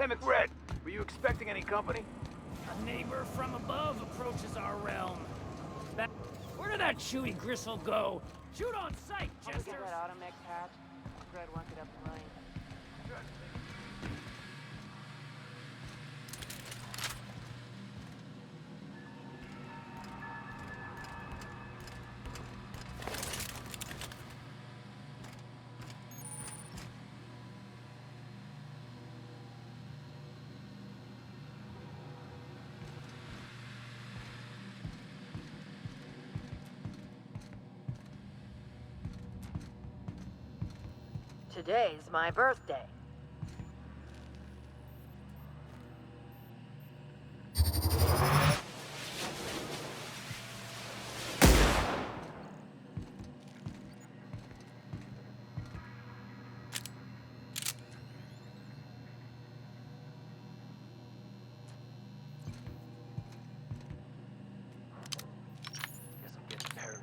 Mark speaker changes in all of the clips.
Speaker 1: Hey, McRed, were you expecting any company?
Speaker 2: A neighbor from above approaches our realm. Where did that chewy gristle go? Shoot on sight, Chester!
Speaker 3: Get that automech patch. Fred wants it up and running. Today's my birthday.
Speaker 1: Guess I'm getting paranoid.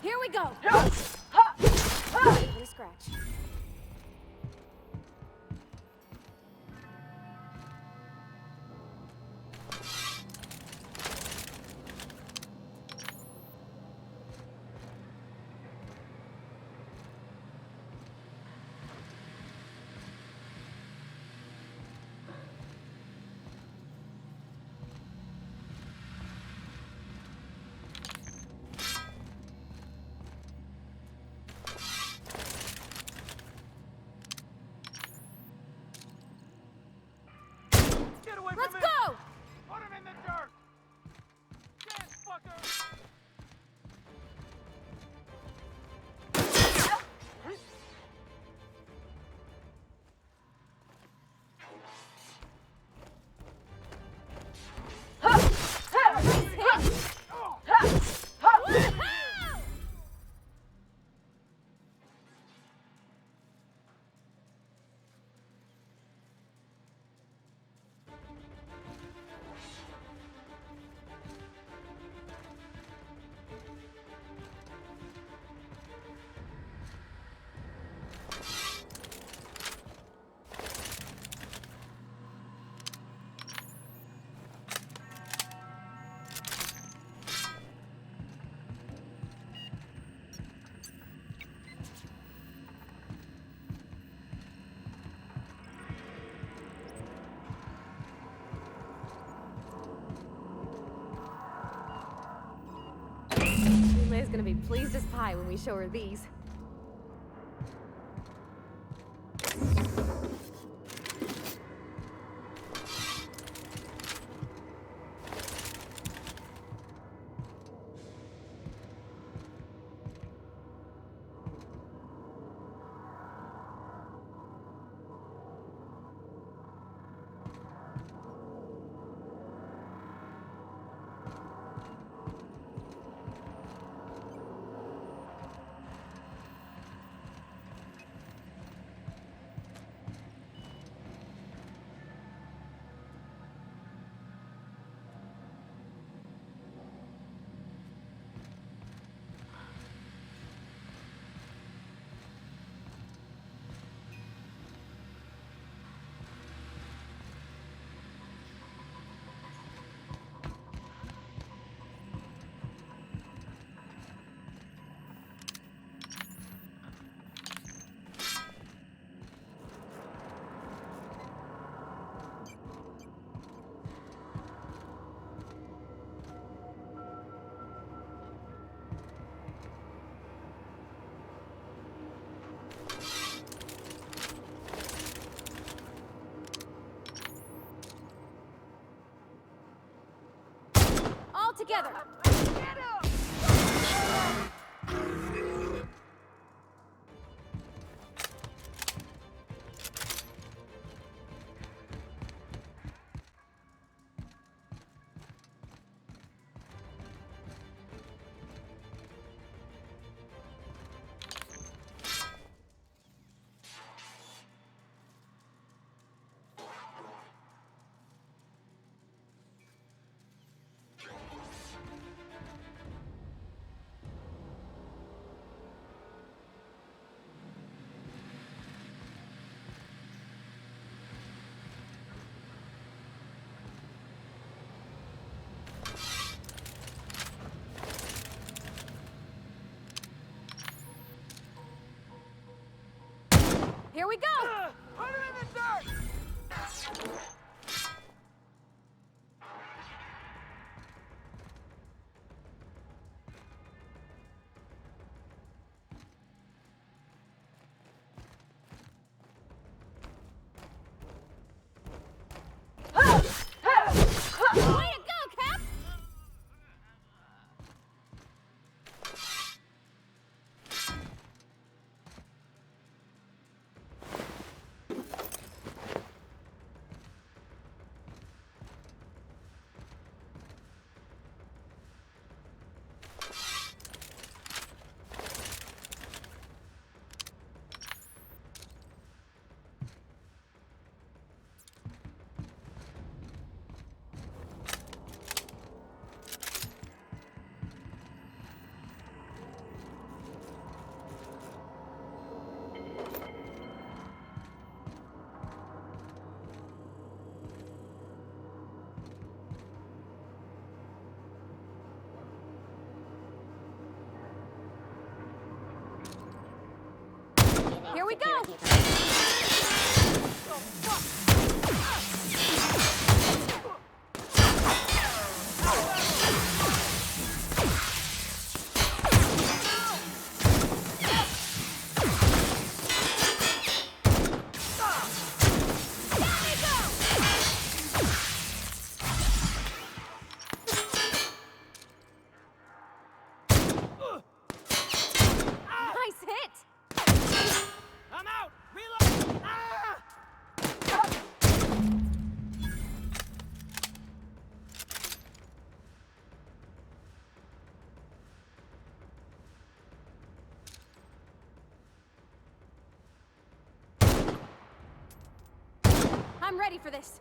Speaker 4: Here we go! Any scratch. Let's go!
Speaker 1: Put him in the dirt! Dance, fucker!
Speaker 4: Leia's gonna be pleased as pie when we show her these. All together! Here we go!
Speaker 1: Put him in the dirt!
Speaker 4: Way to go, Cap! Here we go! Nice hit!
Speaker 2: I'm out! Reload! Ah!
Speaker 4: I'm ready for this.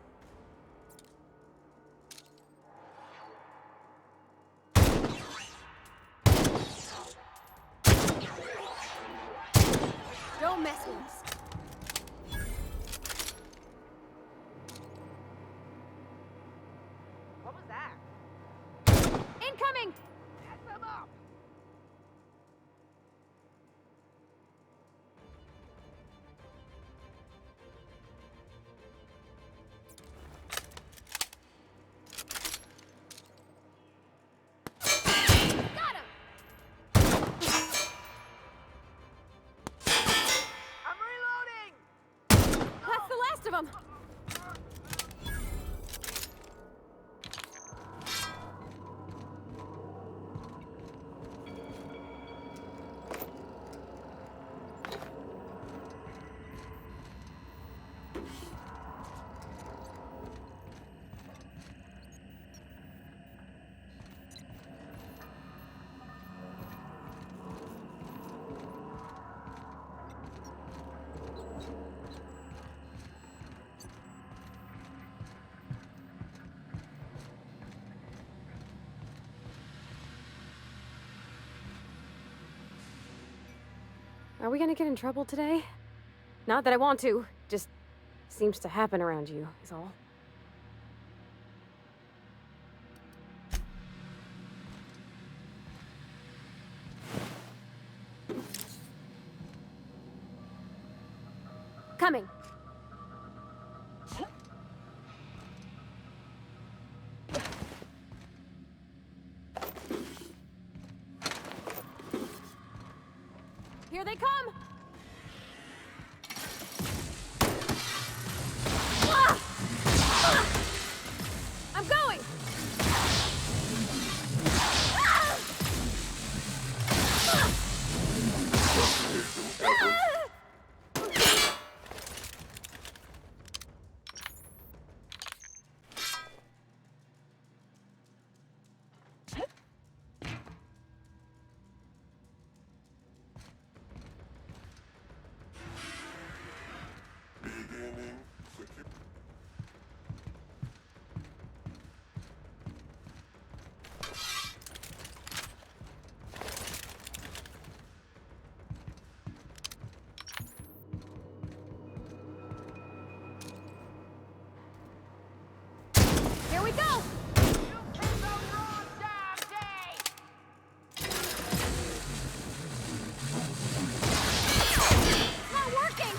Speaker 4: Don't mess with us.
Speaker 3: What was that?
Speaker 4: Incoming!
Speaker 1: Set them up!
Speaker 4: Got him!
Speaker 1: I'm reloading!
Speaker 4: That's the last of them. Are we gonna get in trouble today? Not that I want to, just seems to happen around you, is all. Coming. Here they come! Ah! Ah! I'm going! Ah! Ah! Ah! Here we go!
Speaker 1: You picked the wrong damn day!
Speaker 4: It's not working!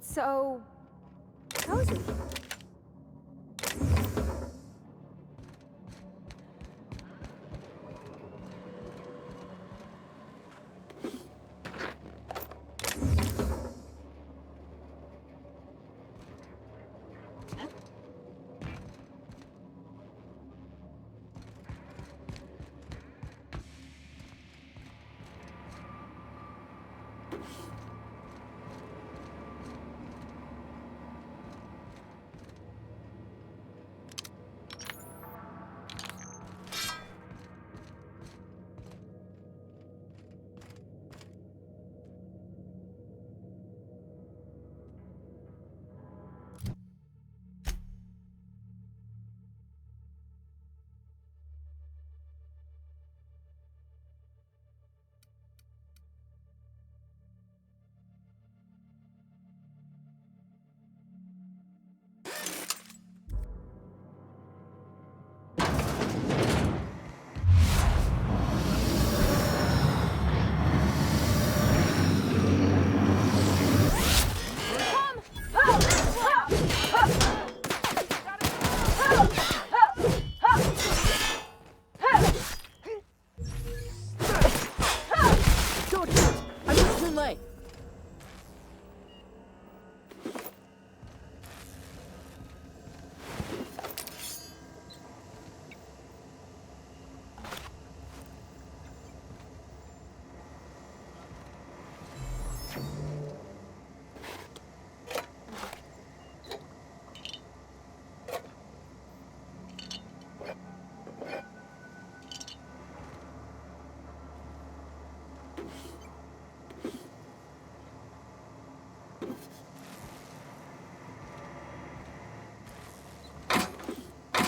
Speaker 4: so cozy.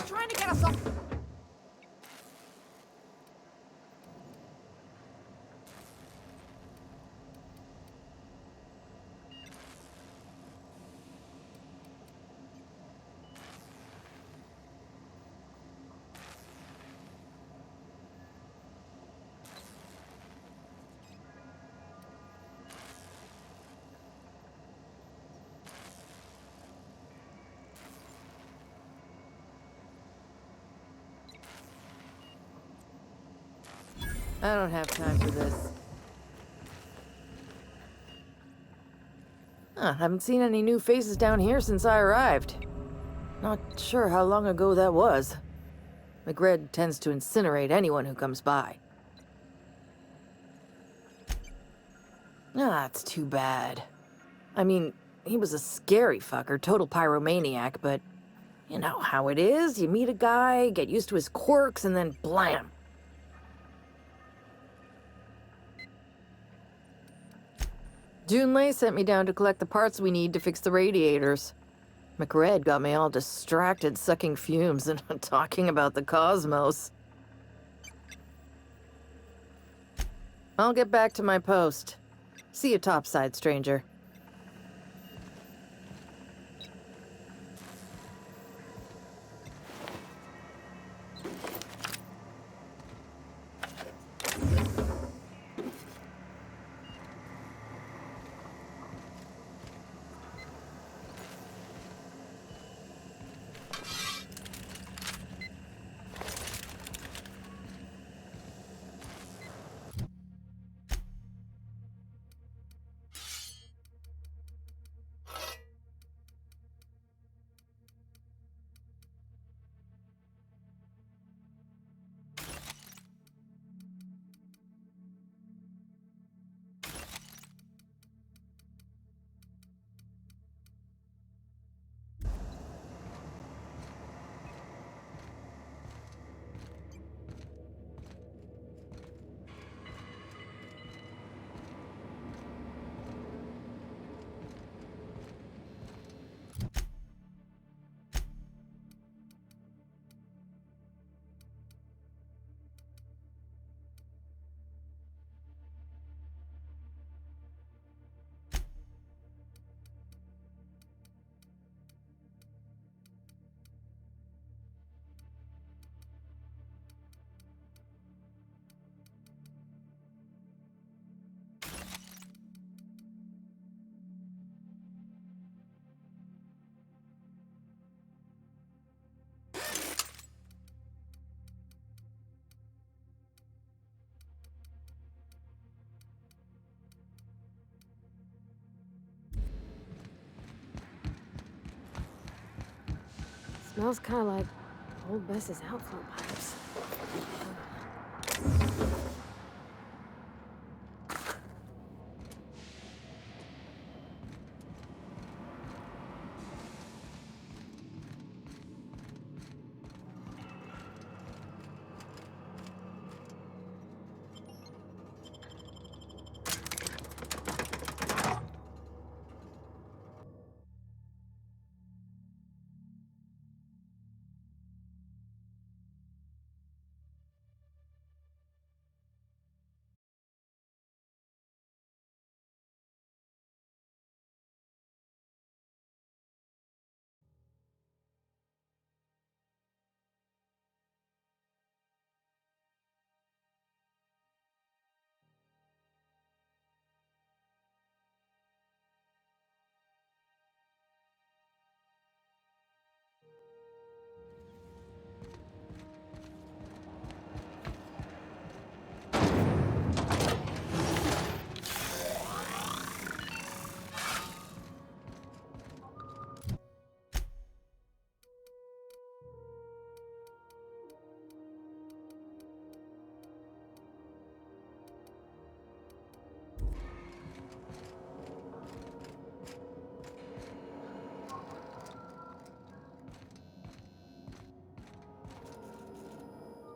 Speaker 3: Trying to get us off.
Speaker 5: I don't have time for this. Haven't seen any new faces down here since I arrived. Not sure how long ago that was. McRed tends to incinerate anyone who comes by. It's too bad. I mean, he was a scary fucker, total pyromaniac, but you know how it is. You meet a guy, get used to his quirks, and then blam. Junlei sent me down to collect the parts we need to fix the radiators. McRed got me all distracted sucking fumes and talking about the cosmos. I'll get back to my post. See you topside, stranger.
Speaker 4: Smells kind of like old Bess's outflow pipes.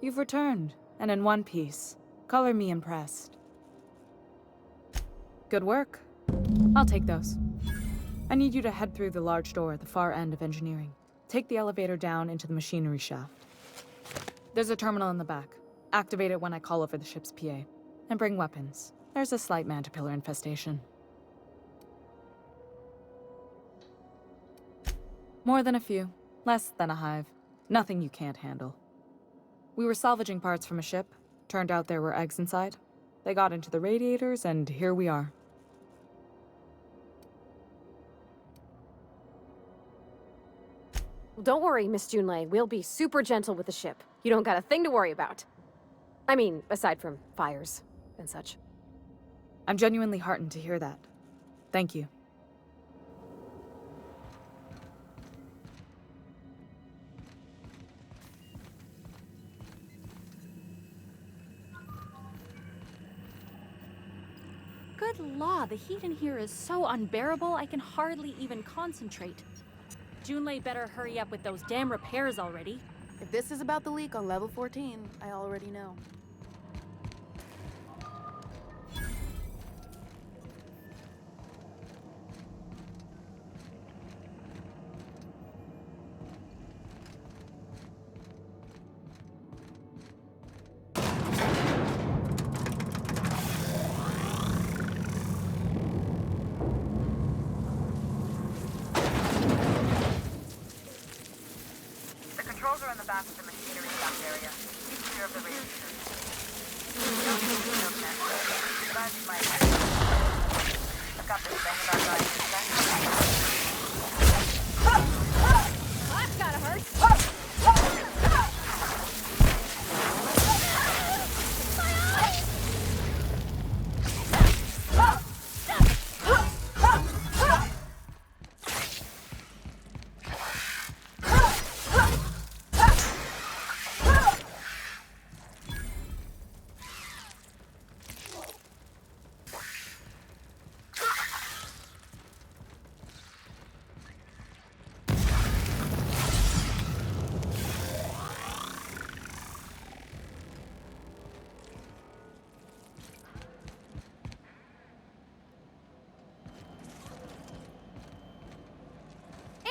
Speaker 6: You've returned, and in one piece. Color me impressed. Good work. I'll take those. I need you to head through the large door at the far end of engineering. Take the elevator down into the machinery shaft. There's a terminal in the back. Activate it when I call over the ship's PA. And bring weapons. There's a slight mantipillar infestation. More than a few. Less than a hive. Nothing you can't handle. We were salvaging parts from a ship. Turned out there were eggs inside. They got into the radiators, and here we are.
Speaker 4: Well, don't worry, Miss Junlei. We'll be super gentle with the ship. You don't got a thing to worry about. I mean, aside from fires and such.
Speaker 6: I'm genuinely heartened to hear that. Thank you.
Speaker 7: Good law, the heat in here is so unbearable I can hardly even concentrate. Junlei better hurry up with those damn repairs already.
Speaker 3: If this is about the leak on level 14, I already know.
Speaker 8: Controls are in the back of the machinery shaft area. Keep clear of the radiators. Guys might I've got this thing about guys
Speaker 4: That's gotta hurt.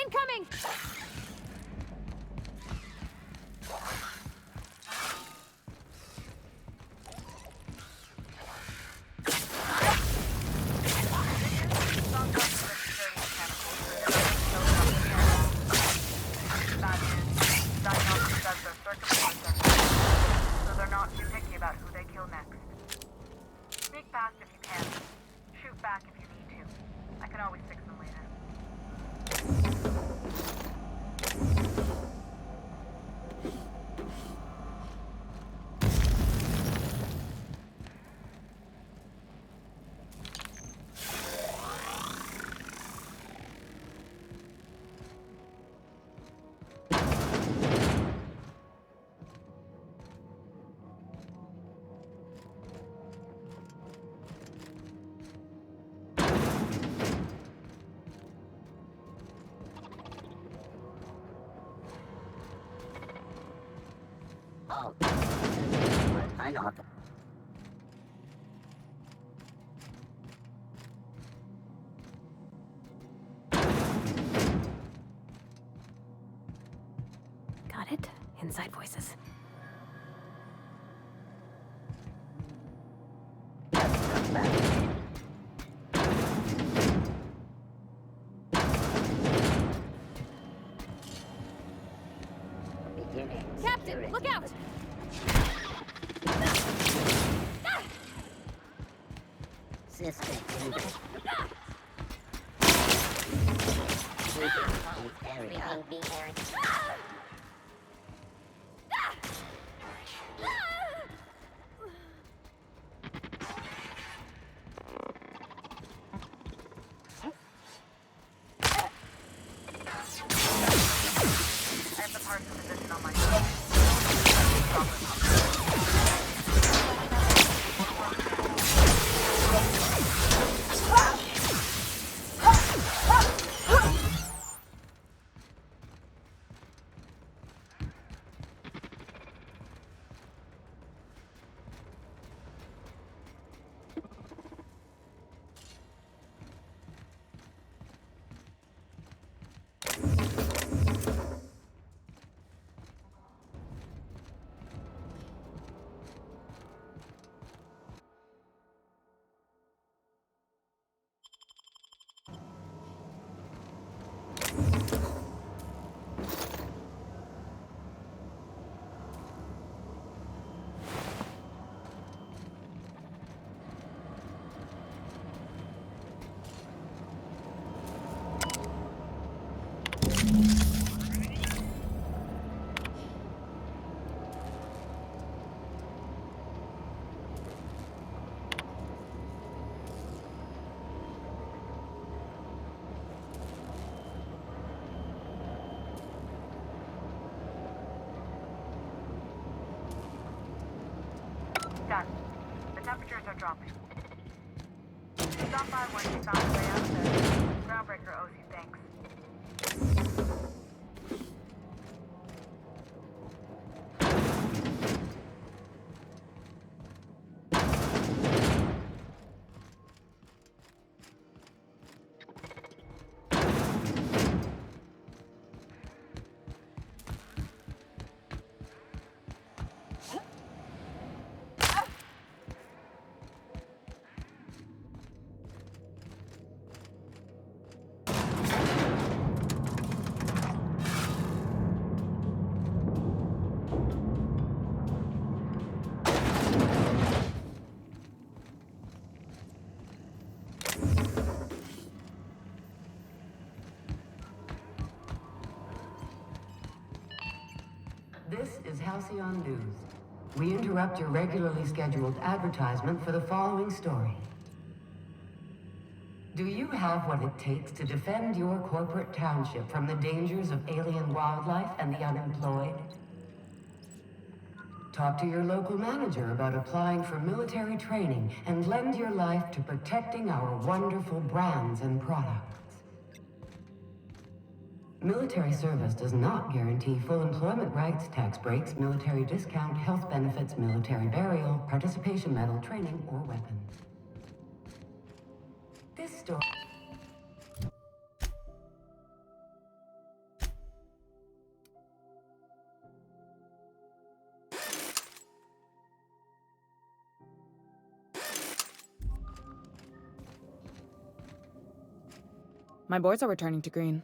Speaker 4: Incoming!
Speaker 8: so they're not too picky about who they kill next. Sneak past if you can. Shoot back if you need to. I can always fix them later.
Speaker 4: Got it? Inside voices.
Speaker 7: Captain, look out!
Speaker 8: I have the parts position on my phone. Done. The temperatures are dropping. Stop by once you found the way out there. Groundbreaker owes you thanks.
Speaker 9: This is Halcyon News. We interrupt your regularly scheduled advertisement for the following story. Do you have what it takes to defend your corporate township from the dangers of alien wildlife and the unemployed? Talk to your local manager about applying for military training and lend your life to protecting our wonderful brands and products. Military service does not guarantee full employment rights, tax breaks, military discount, health benefits, military burial, participation medal, training, or weapons. This story...
Speaker 6: My boards are returning to green.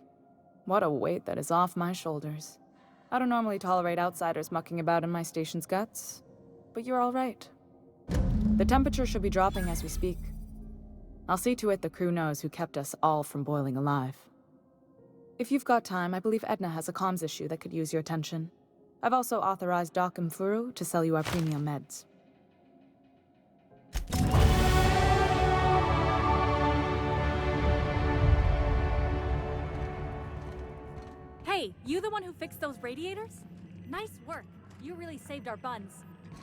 Speaker 6: What a weight that is off my shoulders. I don't normally tolerate outsiders mucking about in my station's guts, but you're all right. The temperature should be dropping as we speak. I'll see to it the crew knows who kept us all from boiling alive. If you've got time, I believe Edna has a comms issue that could use your attention. I've also authorized Doc and Furu to sell you our premium meds.
Speaker 7: Hey, you the one who fixed those radiators? Nice work. You really saved our buns.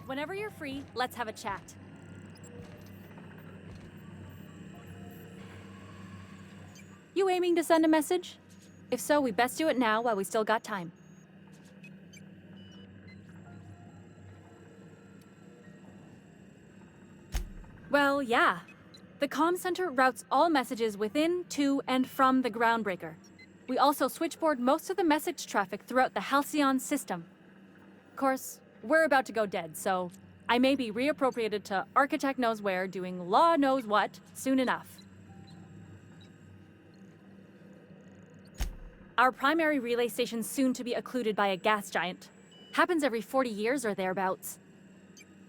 Speaker 7: Whenever you're free, let's have a chat. You aiming to send a message? If so, we best do it now while we still got time. Well, yeah. The comm center routes all messages within, to, and from the Groundbreaker. We also switchboard most of the message traffic throughout the Halcyon system. Of course, we're about to go dead, so I may be reappropriated to architect knows where, doing law knows what, soon enough. Our primary relay station's soon to be occluded by a gas giant. Happens every 40 years or thereabouts.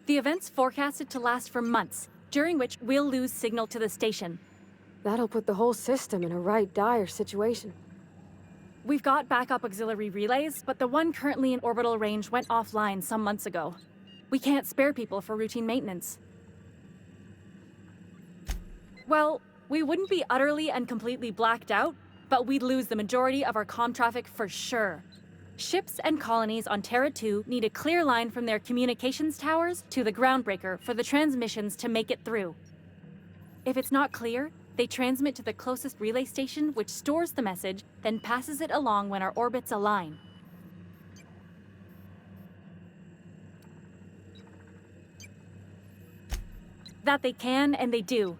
Speaker 7: The event's forecasted to last for months, during which we'll lose signal to the station.
Speaker 4: That'll put the whole system in a right dire situation.
Speaker 7: We've got backup auxiliary relays, but the one currently in orbital range went offline some months ago. We can't spare people for routine maintenance. Well, we wouldn't be utterly and completely blacked out, but we'd lose the majority of our comm traffic for sure. Ships and colonies on Terra 2 need a clear line from their communications towers to the Groundbreaker for the transmissions to make it through. If it's not clear, they transmit to the closest relay station, which stores the message, then passes it along when our orbits align. That they can, and they do,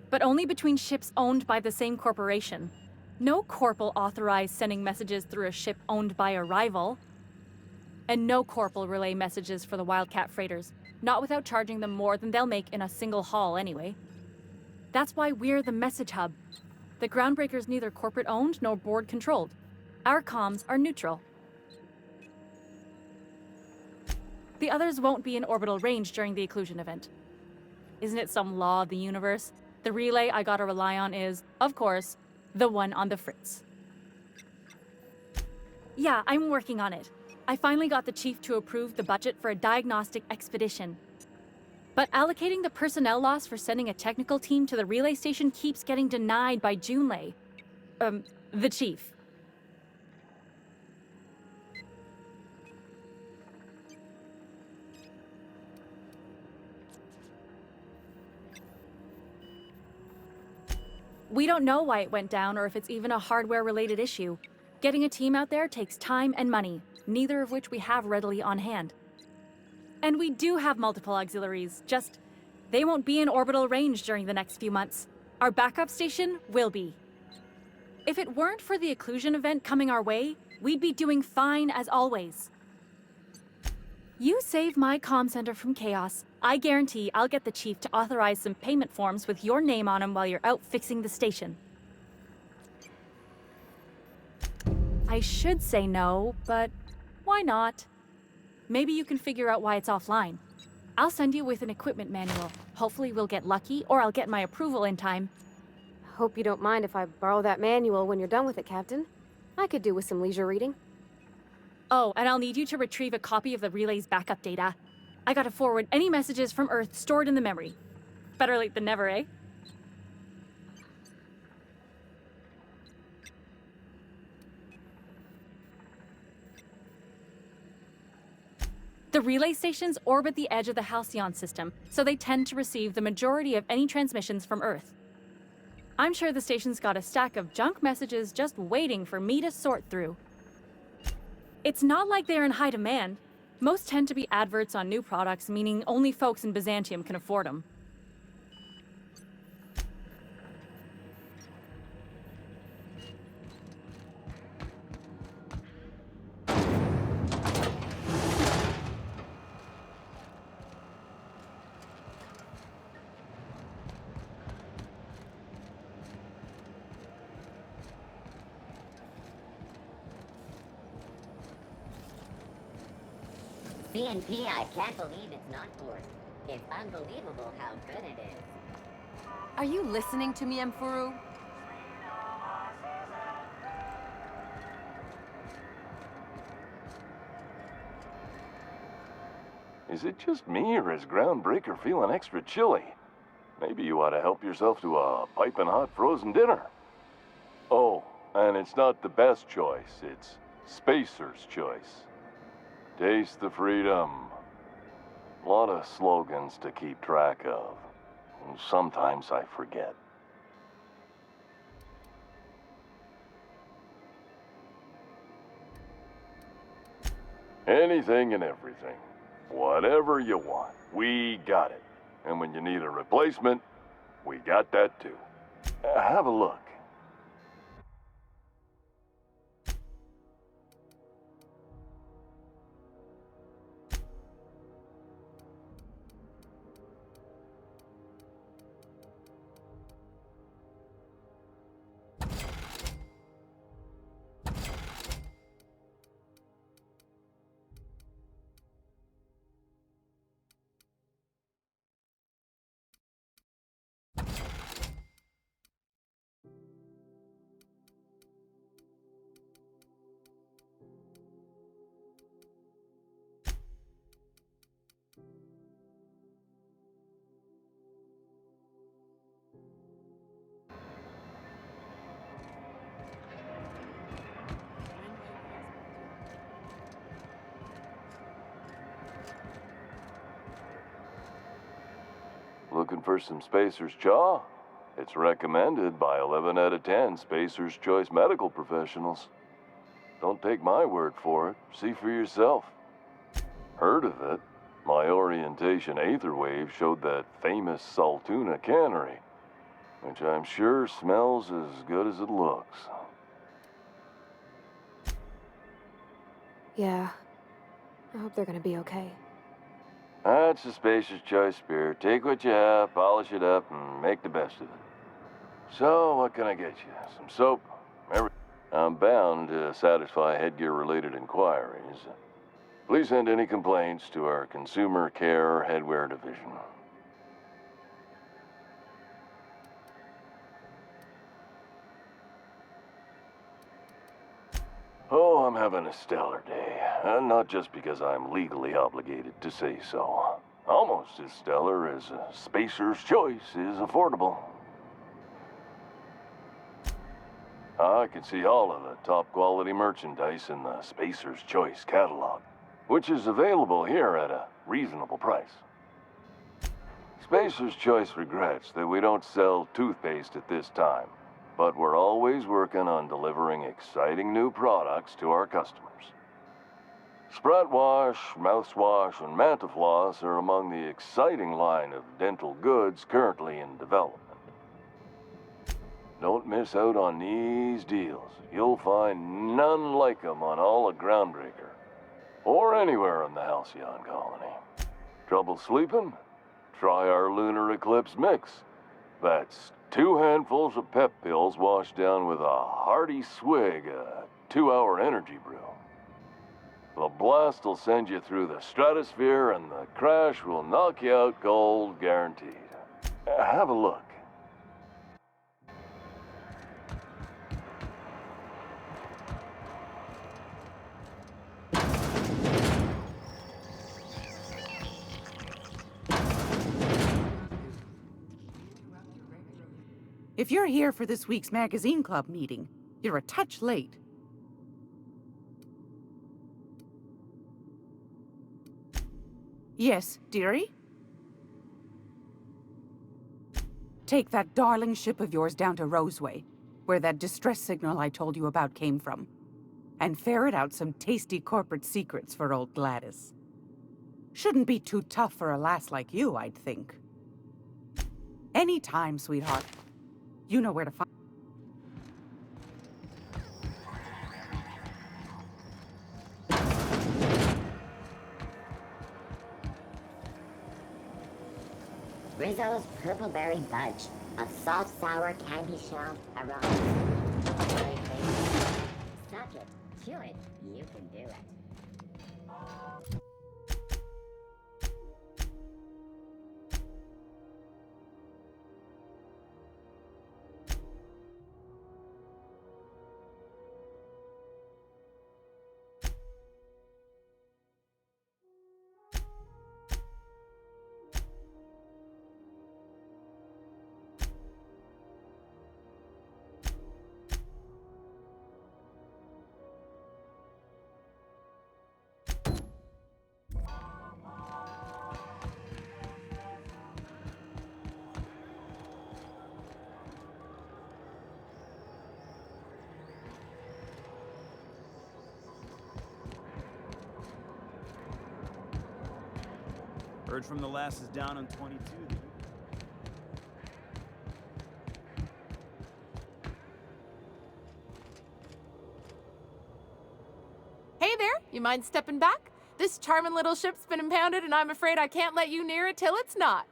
Speaker 7: but only between ships owned by the same corporation. No corp will authorize sending messages through a ship owned by a rival. And no corp will relay messages for the Wildcat freighters, not without charging them more than they'll make in a single haul anyway. That's why we're the message hub. The Groundbreaker's neither corporate owned nor board controlled. Our comms are neutral. The others won't be in orbital range during the occlusion event. Isn't it some law of the universe? The relay I gotta rely on is, of course, the one on the Fritz. Yeah, I'm working on it. I finally got the chief to approve the budget for a diagnostic expedition. But allocating the personnel loss for sending a technical team to the relay station keeps getting denied by Junlei. The chief. We don't know why it went down or if it's even a hardware-related issue. Getting a team out there takes time and money, neither of which we have readily on hand. And we do have multiple auxiliaries, just they won't be in orbital range during the next few months. Our backup station will be. If it weren't for the occlusion event coming our way, we'd be doing fine as always. You save my comm center from chaos, I guarantee I'll get the chief to authorize some payment forms with your name on them while you're out fixing the station. I should say no, but why not? Maybe you can figure out why it's offline. I'll send you with an equipment manual. Hopefully we'll get lucky, or I'll get my approval in time.
Speaker 4: Hope you don't mind if I borrow that manual when you're done with it, Captain. I could do with some leisure reading.
Speaker 7: Oh, and I'll need you to retrieve a copy of the relay's backup data. I gotta forward any messages from Earth stored in the memory. Better late than never, eh? The relay stations orbit the edge of the Halcyon system, so they tend to receive the majority of any transmissions from Earth. I'm sure the station's got a stack of junk messages just waiting for me to sort through. It's not like they're in high demand. Most tend to be adverts on new products, meaning only folks in Byzantium can afford them.
Speaker 10: CNP, I can't believe it's not forced. It's unbelievable how good it is.
Speaker 11: Are you listening to me, Mfuru?
Speaker 12: Is it just me, or is Groundbreaker feeling extra chilly? Maybe you ought to help yourself to a piping hot frozen dinner. Oh, and it's not the best choice, it's Spacer's choice. Taste the freedom. A lot of slogans to keep track of. Sometimes I forget. Anything and everything. Whatever you want. We got it. And when you need a replacement, we got that too. Have a look. Looking for some Spacer's Chaw? It's recommended by 11 out of 10 Spacer's Choice medical professionals. Don't take my word for it. See for yourself. Heard of it? My orientation aether wave showed that famous Saltuna cannery, which I'm sure smells as good as it looks.
Speaker 4: Yeah. I hope they're gonna be okay.
Speaker 12: That's the Spacer's Choice spirit. Take what you have, polish it up, and make the best of it. So, what can I get you? Some soap? I'm bound to satisfy headgear-related inquiries. Please send any complaints to our Consumer Care Headwear Division. Oh, I'm having a stellar day. And not just because I'm legally obligated to say so. Almost as stellar as Spacer's Choice is affordable. I can see all of the top-quality merchandise in the Spacer's Choice catalog, which is available here at a reasonable price. Spacer's Choice regrets that we don't sell toothpaste at this time, but we're always working on delivering exciting new products to our customers. Sprout Wash, Mouthwash, and Mantafloss are among the exciting line of dental goods currently in development. Don't miss out on these deals. You'll find none like them on all of Groundbreaker, or anywhere in the Halcyon colony. Trouble sleeping? Try our Lunar Eclipse Mix. That's 2 handfuls of pep pills washed down with a hearty swig of 2-hour energy brew. The blast will send you through the stratosphere, and the crash will knock you out cold, guaranteed. Have a look.
Speaker 13: If you're here for this week's magazine club meeting, you're a touch late. Yes, dearie? Take that darling ship of yours down to Roseway, where that distress signal I told you about came from, and ferret out some tasty corporate secrets for old Gladys. Shouldn't be too tough for a lass like you, I'd think. Anytime, sweetheart. You know where to find.
Speaker 10: Rizzo's Purpleberry Budge, a soft, sour candy shell around. Suck it, chew it, you can do it.
Speaker 14: Heard from the lasses down on 22. Hey there, you mind stepping back? This charming little ship's been impounded and I'm afraid I can't let you near it till it's not.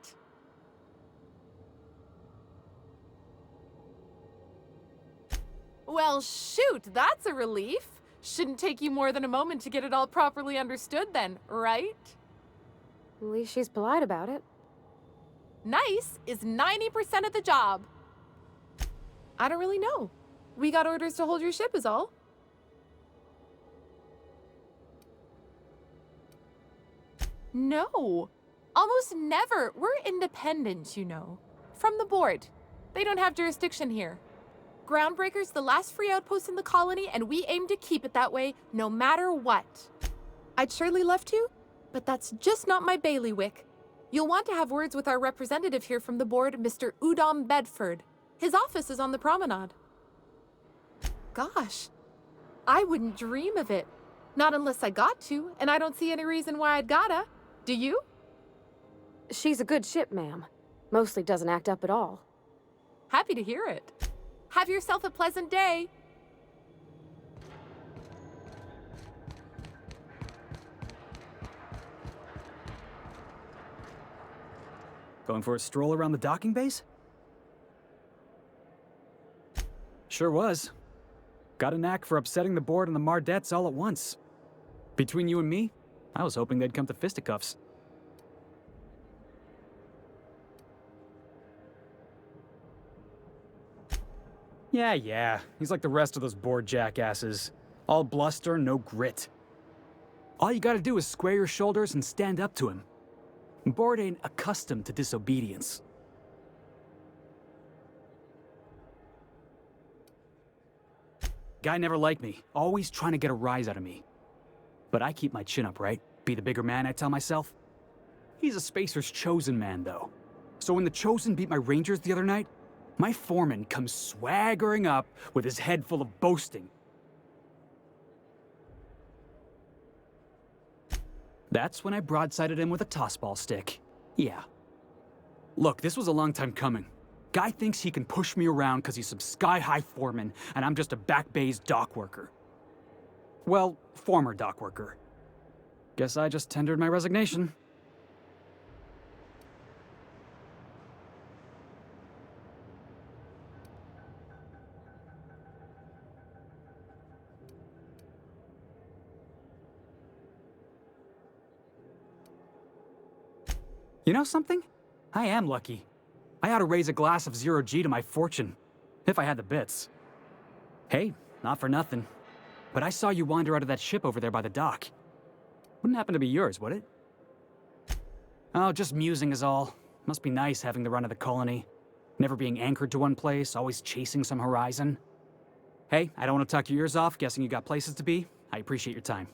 Speaker 14: Well, shoot, that's a relief. Shouldn't take you more than a moment to get it all properly understood then, right?
Speaker 4: At least she's polite about it.
Speaker 14: Nice is 90% of the job. I don't really know. We got orders to hold your ship is all. No, almost never. We're independent, you know. From the board. They don't have jurisdiction here. Groundbreaker's the last free outpost in the colony, and we aim to keep it that way, no matter what. I'd surely love to, but that's just not my bailiwick. You'll want to have words with our representative here from the board, Mr. Udom Bedford. His office is on the promenade. Gosh, I wouldn't dream of it. Not unless I got to, and I don't see any reason why I'd gotta. Do you?
Speaker 4: She's a good ship, ma'am. Mostly doesn't act up at all.
Speaker 14: Happy to hear it. Have yourself a pleasant day.
Speaker 15: Going for a stroll around the docking base? Sure was. Got a knack for upsetting the board and the Mardettes all at once. Between you and me, I was hoping they'd come to fisticuffs. Yeah, he's like the rest of those bored jackasses. All bluster, no grit. All you gotta do is square your shoulders and stand up to him. Board ain't accustomed to disobedience. Guy never liked me, always trying to get a rise out of me. But I keep my chin up, right? Be the bigger man, I tell myself. He's a Spacer's chosen man, though. So when the Chosen beat my Rangers the other night, my foreman comes swaggering up with his head full of boasting. That's when I broadsided him with a tossball stick. Yeah. Look, this was a long time coming. Guy thinks he can push me around because he's some sky-high foreman, and I'm just a back bay's dock worker. Well, former dock worker. Guess I just tendered my resignation. You know something? I am lucky. I ought to raise a glass of 0G to my fortune, if I had the bits. Hey, not for nothing, but I saw you wander out of that ship over there by the dock. Wouldn't happen to be yours, would it? Oh, just musing is all. Must be nice having the run of the colony. Never being anchored to one place, always chasing some horizon. Hey, I don't want to talk your ears off, guessing you got places to be. I appreciate your time.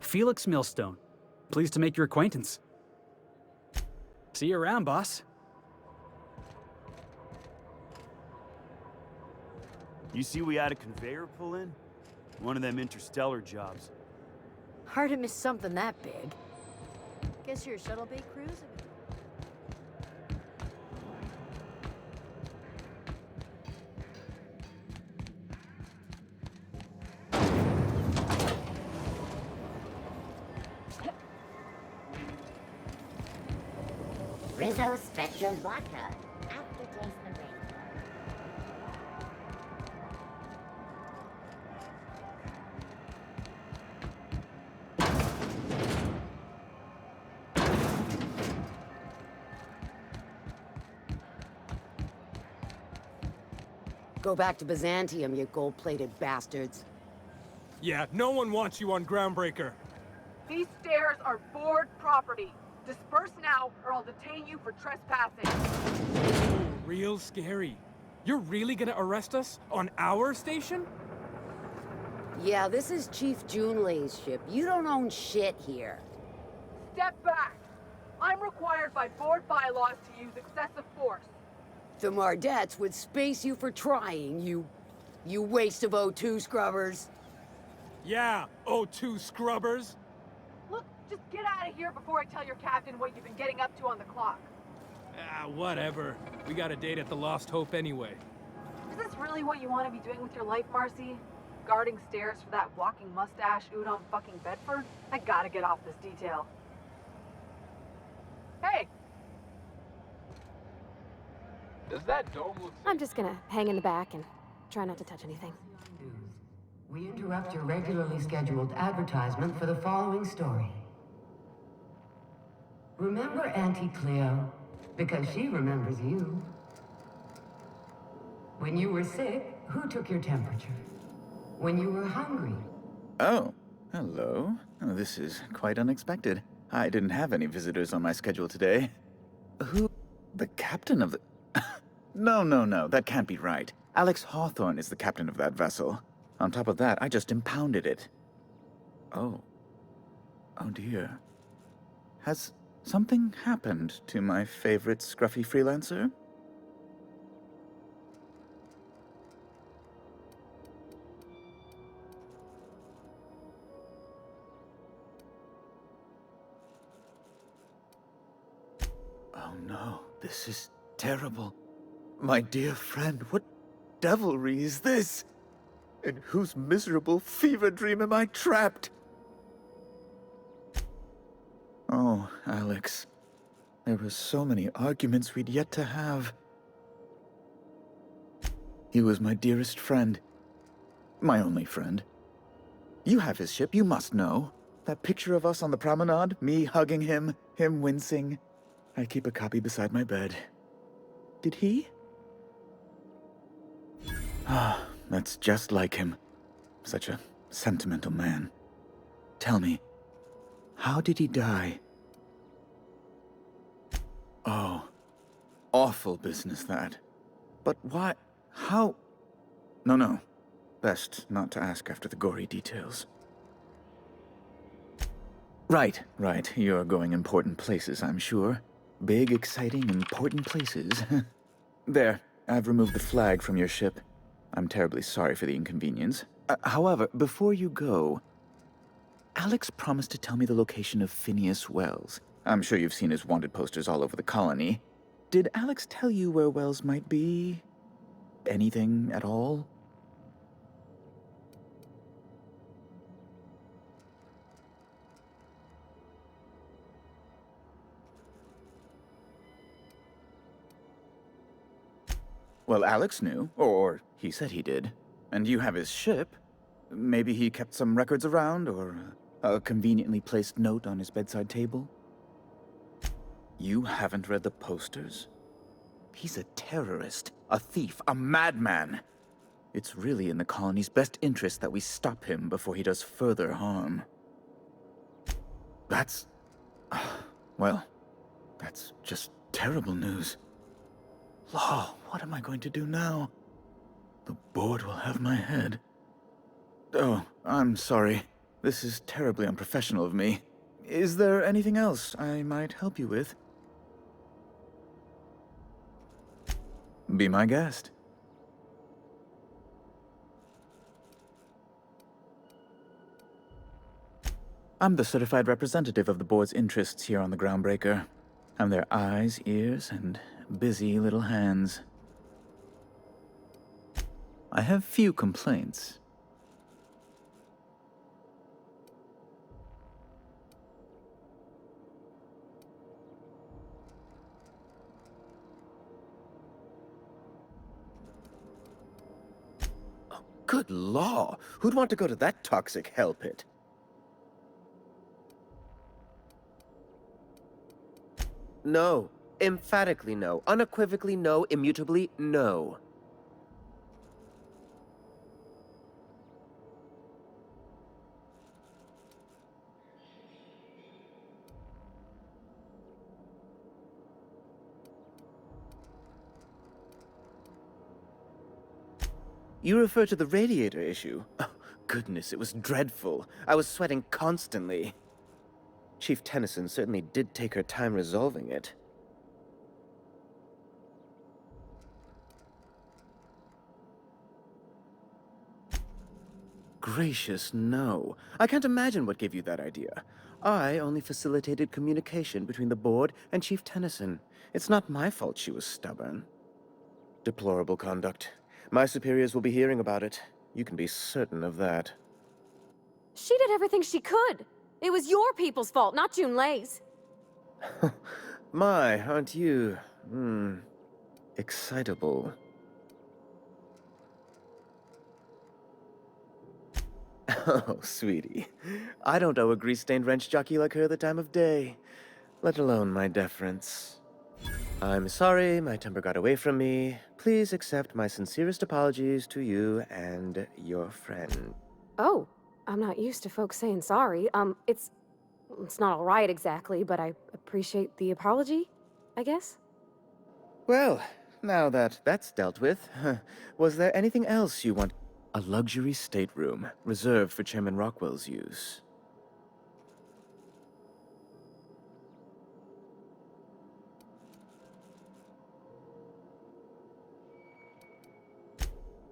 Speaker 15: Felix Millstone. Pleased to make your acquaintance. See you around, boss.
Speaker 16: You see we had a conveyor pull in? One of them interstellar jobs.
Speaker 11: Hard to miss something that big. Guess you're a shuttle bay cruise?
Speaker 10: Rizzo Spectrum Vodka. Aftertaste of rainbow.
Speaker 11: Go back to Byzantium, you gold-plated bastards.
Speaker 1: Yeah, no one wants you on Groundbreaker.
Speaker 17: These stairs are board property. Disperse now, or I'll detain you for trespassing.
Speaker 1: Oh, real scary. You're really gonna arrest us on our station?
Speaker 11: Yeah, this is Chief Junlei's ship. You don't own shit here.
Speaker 17: Step back. I'm required by board bylaws to use excessive force.
Speaker 11: The Mardettes would space you for trying, you waste of O2 scrubbers.
Speaker 1: Yeah, O2 scrubbers.
Speaker 17: Look, just get out of here before I tell your captain what you've been getting up to on the clock.
Speaker 1: Ah, whatever. We got a date at the Lost Hope anyway.
Speaker 17: Is this really what you want to be doing with your life, Marcy? Guarding stairs for that walking mustache Udon fucking Bedford? I gotta get off this detail. Hey!
Speaker 1: Does that dome look...
Speaker 4: I'm just gonna hang in the back and try not to touch anything.
Speaker 9: We interrupt your regularly scheduled advertisement for the following story. Remember Auntie Cleo? Because she remembers you. When you were sick, who took your temperature? When you were hungry.
Speaker 18: Oh, hello. Oh, this is quite unexpected. I didn't have any visitors on my schedule today. Who? The captain of the... No, that can't be right. Alex Hawthorne is the captain of that vessel. On top of that, I just impounded it. Oh. Oh dear. Has something happened to my favorite scruffy freelancer? Oh no, this is terrible. My dear friend, what devilry is this? In whose miserable fever dream am I trapped? Oh, Alex. There were so many arguments we'd yet to have. He was my dearest friend. My only friend. You have his ship, you must know. That picture of us on the promenade, me hugging him, him wincing. I keep a copy beside my bed. Did he? Ah, that's just like him. Such a sentimental man. Tell me, how did he die? Oh, awful business that. But why? How? No. Best not to ask after the gory details. Right. You're going important places, I'm sure. Big, exciting, important places. There, I've removed the flag from your ship. I'm terribly sorry for the inconvenience. However, before you go, Alex promised to tell me the location of Phineas Wells. I'm sure you've seen his wanted posters all over the colony. Did Alex tell you where Wells might be? Anything at all? Well, Alex knew, or he said he did. And you have his ship. Maybe he kept some records around, or a conveniently placed note on his bedside table? You haven't read the posters? He's a terrorist, a thief, a madman. It's really in the colony's best interest that we stop him before he does further harm. That's... well, that's just terrible news. Law, what am I going to do now? The board will have my head. Oh, I'm sorry. This is terribly unprofessional of me. Is there anything else I might help you with? Be my guest. I'm the certified representative of the board's interests here on the Groundbreaker. I'm their eyes, ears, and busy little hands. I have few complaints. Oh, good law! Who'd want to go to that toxic hell pit?
Speaker 19: No. Emphatically no. Unequivocally no. Immutably no.
Speaker 18: You refer to the radiator issue? Oh, goodness, it was dreadful. I was sweating constantly. Chief Tennyson certainly did take her time resolving it.
Speaker 19: gracious, no. I can't imagine what gave you that idea. I only facilitated communication between the board and Chief Tennyson. It's not my fault she was stubborn. Deplorable conduct. My superiors will be hearing about it. You can be certain of that.
Speaker 4: She did everything she could. It was your people's fault, not Junlei's.
Speaker 19: My, aren't you, excitable. Oh, sweetie. I don't owe a grease-stained wrench jockey like her the time of day, let alone my deference. I'm sorry my temper got away from me. Please accept my sincerest apologies to you and your friend.
Speaker 4: Oh, I'm not used to folks saying sorry. It's not all right exactly, but I appreciate the apology, I guess.
Speaker 19: Well, now that that's dealt with, was there anything else you want? A luxury stateroom, reserved for Chairman Rockwell's use.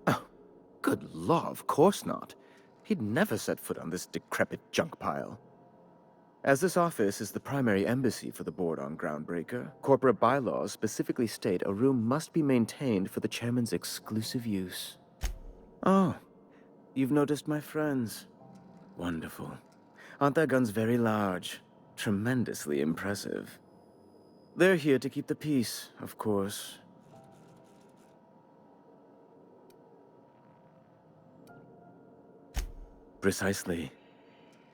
Speaker 19: Oh, good law, of course not. He'd never set foot on this decrepit junk pile. As this office is the primary embassy for the board on Groundbreaker, corporate bylaws specifically state a room must be maintained for the chairman's exclusive use. Oh, you've noticed my friends. Wonderful. Aren't their guns very large? Tremendously impressive. They're here to keep the peace, of course. Precisely.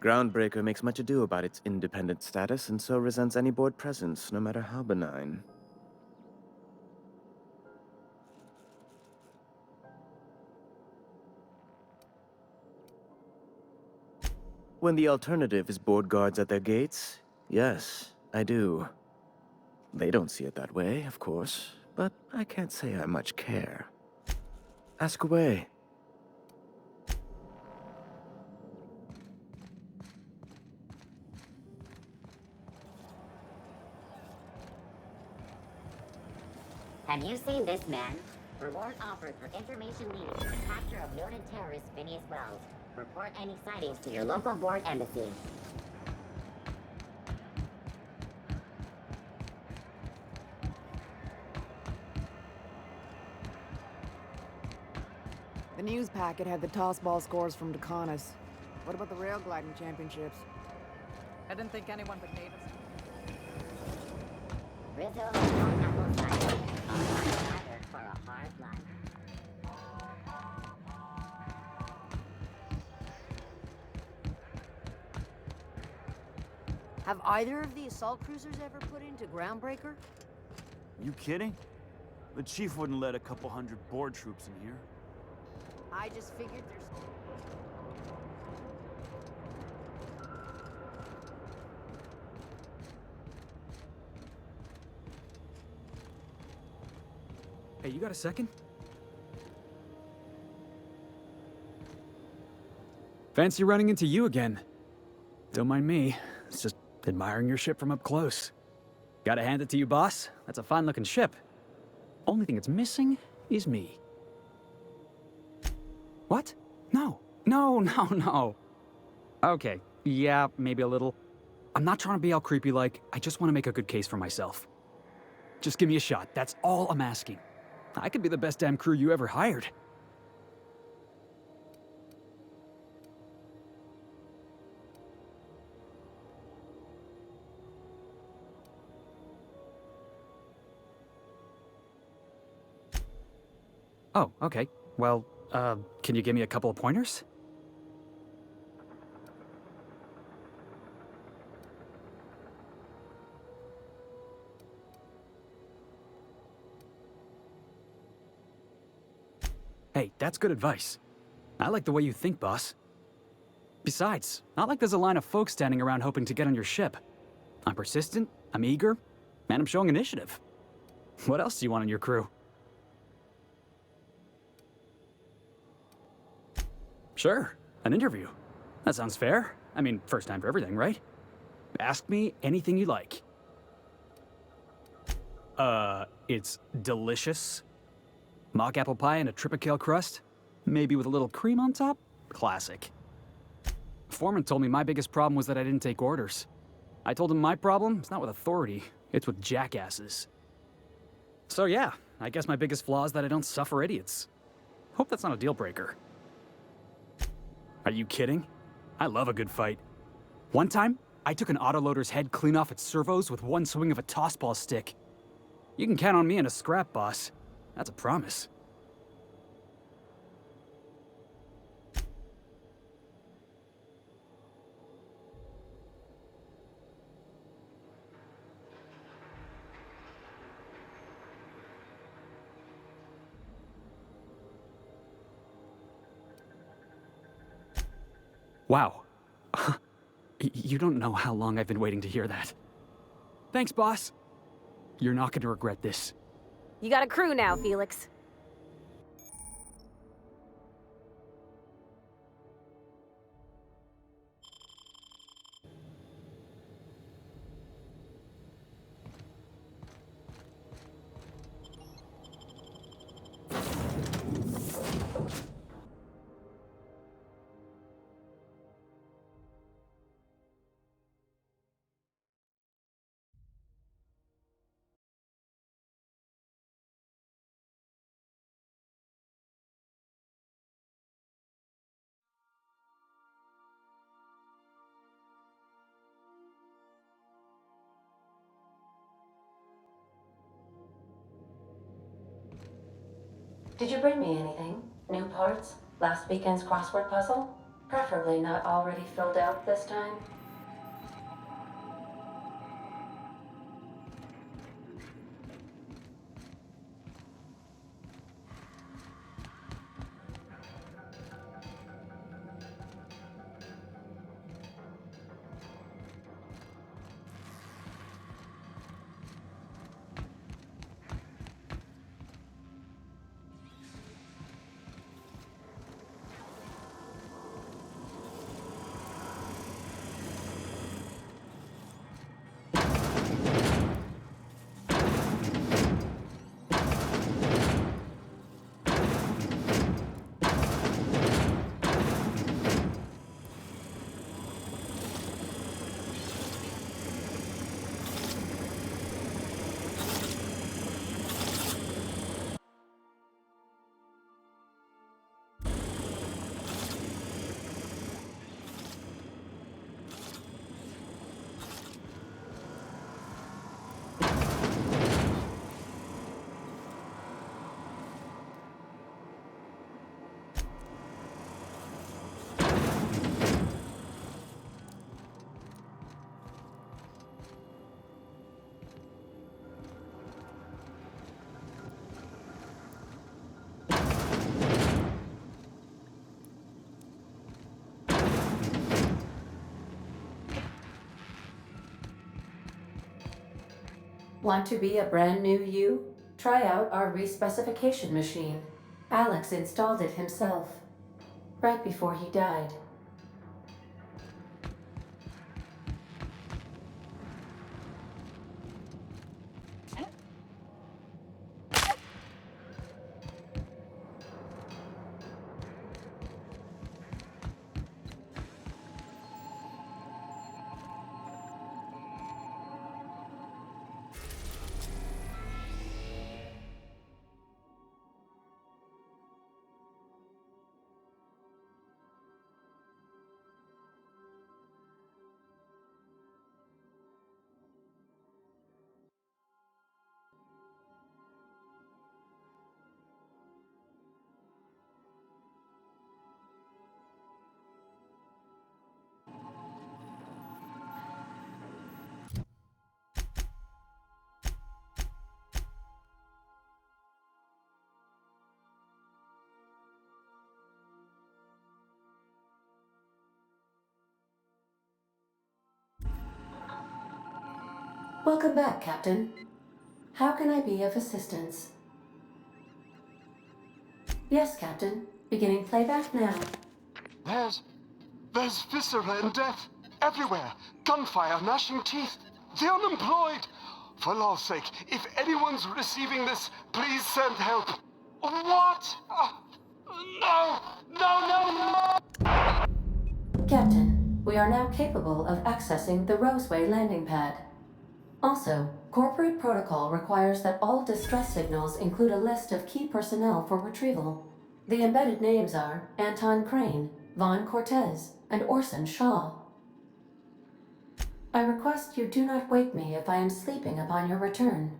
Speaker 19: Groundbreaker makes much ado about its independent status and so resents any board presence, no matter how benign. When the alternative is board guards at their gates, yes, I do. They don't see it that way, of course, but I can't say I much care. Ask away.
Speaker 10: Have you seen this man? Reward offered for information needed for the capture of noted terrorist Phineas Wells. Report any sightings to your local board embassy.
Speaker 20: The news packet had the tossball scores from Decanas. What about the rail gliding championships?
Speaker 6: I didn't think anyone would notice.
Speaker 10: Rizzo has no apple cider. A hard cider for a hard life.
Speaker 11: Have either of the assault cruisers ever put into Groundbreaker?
Speaker 16: You kidding? The chief wouldn't let a couple hundred board troops in here.
Speaker 11: I just figured there's...
Speaker 15: Hey, you got a second? Fancy running into you again. Don't mind me. It's just admiring your ship from up close. Gotta hand it to you, boss. That's a fine-looking ship. Only thing it's missing is me. What? No. No. Okay, yeah, maybe a little. I'm not trying to be all creepy-like. I just want to make a good case for myself. Just give me a shot. That's all I'm asking. I could be the best damn crew you ever hired. Oh, okay. Well, can you give me a couple of pointers? Hey, that's good advice. I like the way you think, boss. Besides, not like there's a line of folks standing around hoping to get on your ship. I'm persistent, I'm eager, and I'm showing initiative. What else do you want in your crew? Sure, an interview. That sounds fair. I mean, first time for everything, right? Ask me anything you like. It's delicious. Mock apple pie and a tripicale crust? Maybe with a little cream on top? Classic. Foreman told me my biggest problem was that I didn't take orders. I told him my problem is not with authority, it's with jackasses. So yeah, I guess my biggest flaw is that I don't suffer idiots. Hope that's not a deal breaker. Are you kidding? I love a good fight. One time, I took an autoloader's head clean off its servos with one swing of a tossball stick. You can count on me in a scrap, boss. That's a promise. Wow. You don't know how long I've been waiting to hear that. Thanks, boss. You're not going to regret this.
Speaker 4: You got a crew now, Felix.
Speaker 9: Did you bring me anything? New parts? Last weekend's crossword puzzle? Preferably not already filled out this time. Want to be a brand new you? Try out our respecification machine. Alex installed it himself, right before he died. Welcome back, Captain. How can I be of assistance? Yes, Captain. Beginning playback now.
Speaker 21: There's viscera and death everywhere. Gunfire, gnashing teeth. The unemployed. For law's sake, if anyone's receiving this, please send help. What? No! No, no, no!
Speaker 2: Captain, we are now capable of accessing the Roseway landing pad. Also, corporate protocol requires that all distress signals include a list of key personnel for retrieval. The embedded names are Anton Crane, Vaughn Cortez, and Orson Shaw. I request you do not wake me if I am sleeping upon your return.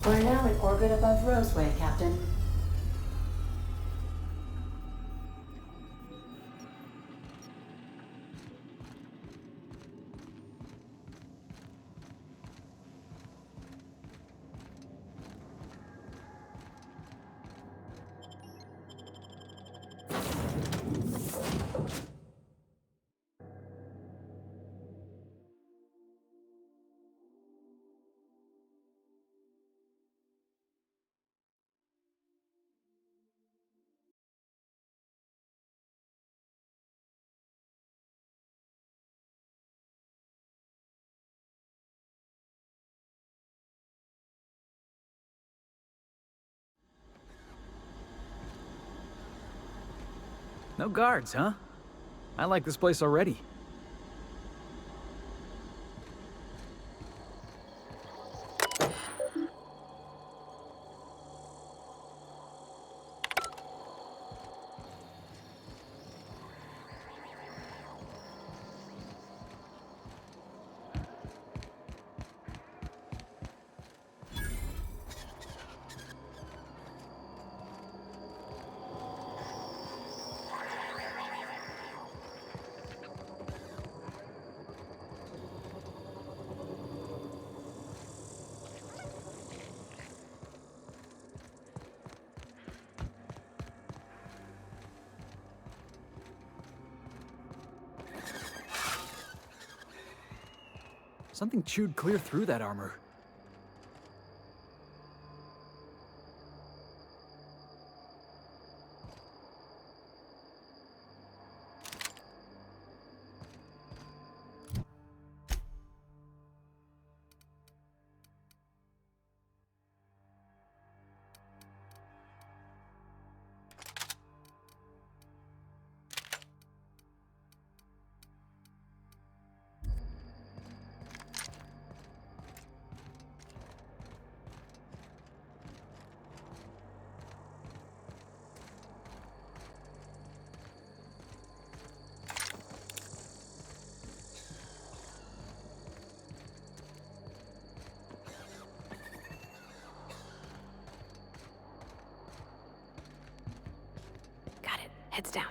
Speaker 2: We're now in orbit above Roseway, Captain.
Speaker 15: No guards, huh? I like this place already. Something chewed clear through that armor.
Speaker 4: Heads down.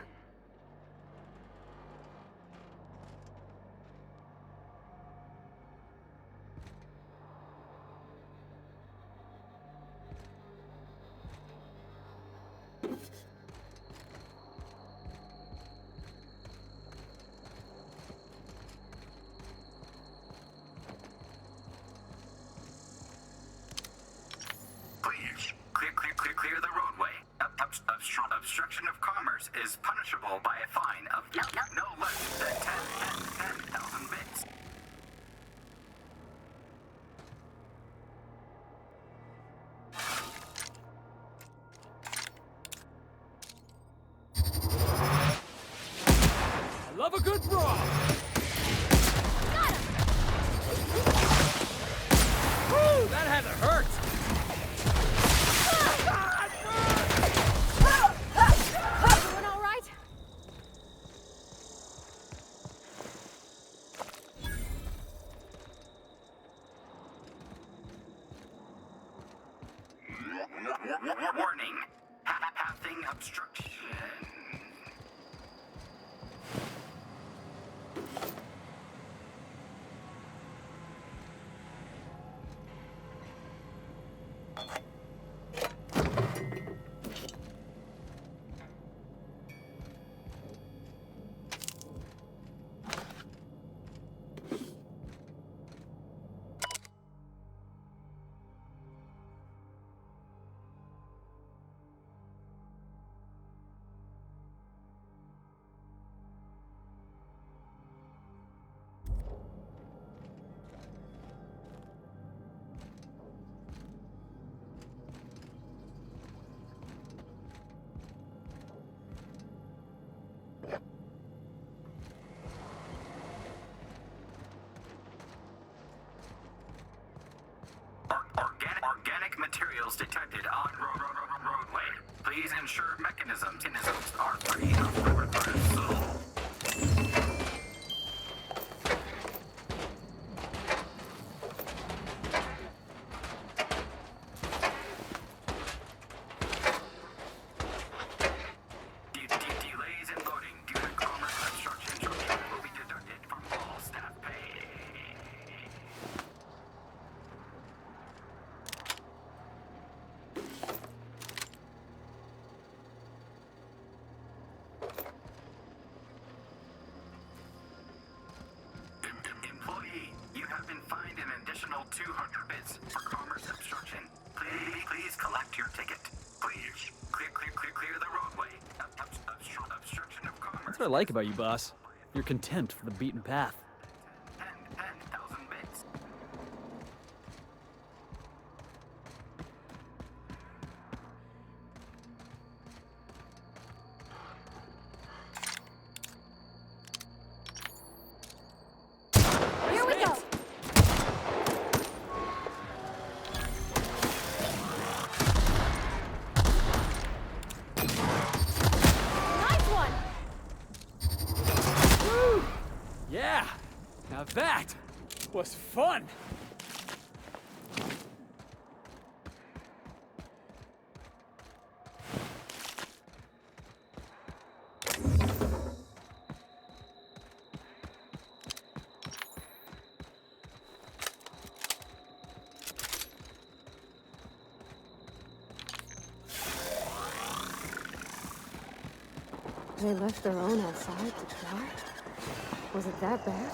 Speaker 22: Please, clear the roadway. Obstruction of commerce is punishable by a fine of no less than 10,000 bits.
Speaker 1: I love a good brawl! Woo, that had to hurt!
Speaker 7: Everyone all right?
Speaker 22: Warning. Pathing obstruction. Organic materials detected on roadway. Please ensure mechanisms are free of reversal. Delays in loading due to commerce obstruction will be deducted from all staff pay. Employee, you have been fined an additional 200 bits for commerce obstruction. Please collect your ticket. Please clear the roadway. Obstruction of commerce.
Speaker 15: That's what I like about you, boss. Your contempt for the beaten path.
Speaker 22: 10,000 bits.
Speaker 4: Here we go! Nice one!
Speaker 15: Woo! Yeah! Now that was fun!
Speaker 4: They left their own outside to dry? Was it that bad?